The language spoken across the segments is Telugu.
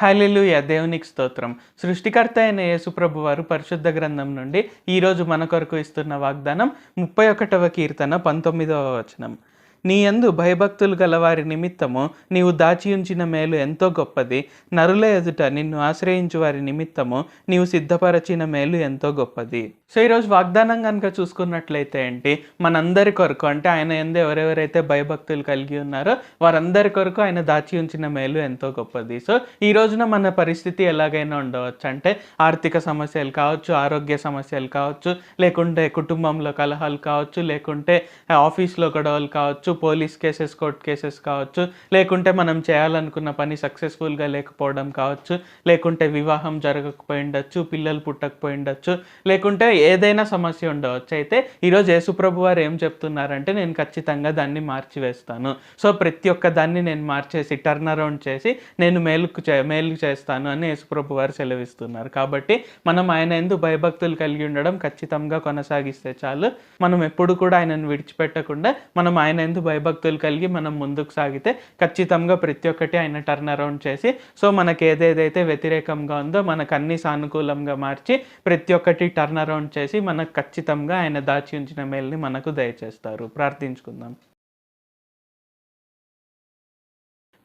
హల్లెలూయా! దేవునికి స్తోత్రం. సృష్టికర్త అయిన యేసుప్రభు వారు పరిశుద్ధ గ్రంథం నుండి ఈరోజు మన కొరకు ఇస్తున్న వాగ్దానం 31వ కీర్తన 19వ వచనం. నీ యందు భయభక్తులు గల వారి నిమిత్తము నీవు దాచియుంచిన మేలు ఎంతో గొప్పది. నరుల ఎదుట నిన్ను ఆశ్రయించు వారి నిమిత్తము నీవు సిద్ధపరచిన మేలు ఎంతో గొప్పది. సో ఈరోజు వాగ్దానం కనుక చూసుకున్నట్లయితే ఏంటి, మనందరి కొరకు అంటే ఆయన యందు ఎవరెవరైతే భయభక్తులు కలిగి ఉన్నారో వారందరి కొరకు ఆయన దాచి ఉంచిన మేలు ఎంతో గొప్పది. సో ఈ రోజున మన పరిస్థితి ఎలాగైనా ఉండవచ్చు. అంటే ఆర్థిక సమస్యలు కావచ్చు, ఆరోగ్య సమస్యలు కావచ్చు, లేకుంటే కుటుంబంలో కలహాలు కావచ్చు, లేకుంటే ఆఫీస్‌లో గొడవలు కావచ్చు, పోలీస్ కేసెస్, కోర్ట్ కేసెస్ కావచ్చు, లేకుంటే మనం చేయాలనుకున్న పని సక్సెస్‌ఫుల్‌గా లేకపోవడం కావచ్చు, లేకుంటే వివాహం జరగకపోయిండొచ్చు, పిల్లలు పుట్టకపోయిండొచ్చు, లేకుంటే ఏదైనా సమస్య ఉండవచ్చు. అయితే ఈరోజు యేసుప్రభు వారు ఏం చెప్తున్నారంటే, నేను ఖచ్చితంగా దాన్ని మార్చివేస్తాను. సో ప్రతి ఒక్క దాన్ని నేను మార్చేసి టర్న్ అరౌండ్ చేసి నేను మేలు చేస్తాను అని యేసుప్రభు వారు సెలవిస్తున్నారు. కాబట్టి మనం ఆయన యందు భయభక్తులు కలిగి ఉండడం ఖచ్చితంగా కొనసాగిస్తే చాలు. మనం ఎప్పుడు కూడా ఆయనను విడిచిపెట్టకుండా మనం ఆయన యందు భయభక్తులు కలిగి మనం ముందుకు సాగితే ఖచ్చితంగా ప్రతి ఒక్కటి ఆయన టర్న్ అరౌండ్ చేసి సో మనకి ఏదేదైతే వ్యతిరేకంగా ఉందో మనకు అన్ని సానుకూలంగా మార్చి ప్రతి ఒక్కటి టర్న్ అరౌండ్ చేసి మనకు ఖచ్చితంగా ఆయన దాచి ఉంచిన మేలుని మనకు దయచేస్తారు. ప్రార్థించుకుందాం.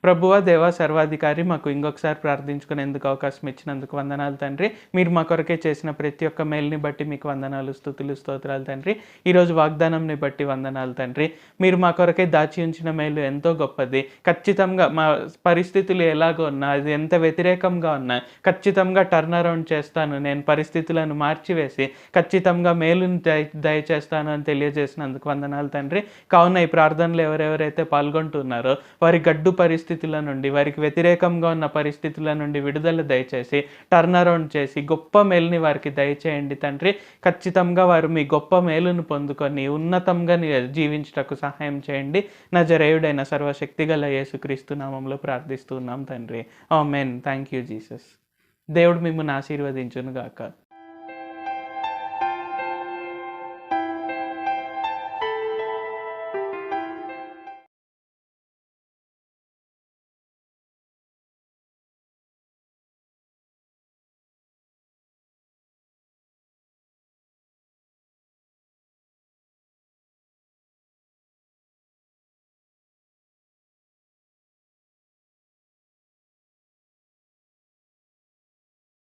ప్రభువా, దేవా, సర్వాధికారి, మాకు ఇంకొకసారి ప్రార్థించుకునేందుకు అవకాశం ఇచ్చినందుకు వందనాలు తండ్రి. మీరు మా కొరకే చేసిన ప్రతి ఒక్క మేలుని బట్టి మీకు వందనాలు, స్తుతులు, స్తోత్రాలు తండ్రి. ఈరోజు వాగ్దానంని బట్టి వందనాలు తండ్రి. మీరు మా కొరకే దాచి ఉంచిన మేలు ఎంతో గొప్పది. ఖచ్చితంగా మా పరిస్థితులు ఎలాగో ఉన్నా, అది ఎంత వ్యతిరేకంగా ఉన్నా ఖచ్చితంగా టర్న్ అరౌండ్ చేస్తాను. నేను పరిస్థితులను మార్చివేసి ఖచ్చితంగా మేలుని దయచేస్తాను అని తెలియజేసినందుకు వందనాలు తండ్రి. కావున ఈ ప్రార్థనలు ఎవరెవరైతే పాల్గొంటున్నారో వారి గడ్డు పరిస్థితుల నుండి, వారికి వ్యతిరేకంగా ఉన్న పరిస్థితుల నుండి విడుదల దయచేసి టర్న్ అరౌండ్ చేసి గొప్ప మేలుని వారికి దయచేయండి తండ్రి. ఖచ్చితంగా వారు మీ గొప్ప మేలును పొందుకొని ఉన్నతంగా జీవించుటకు సహాయం చేయండి. నజరేయుడైన సర్వశక్తిగల యేసుక్రీస్తు నామములో ప్రార్థిస్తున్నాం తండ్రి. ఆమేన్. Thank you Jesus. దేవుడు మిమ్మల్ని ఆశీర్వదించును గాక.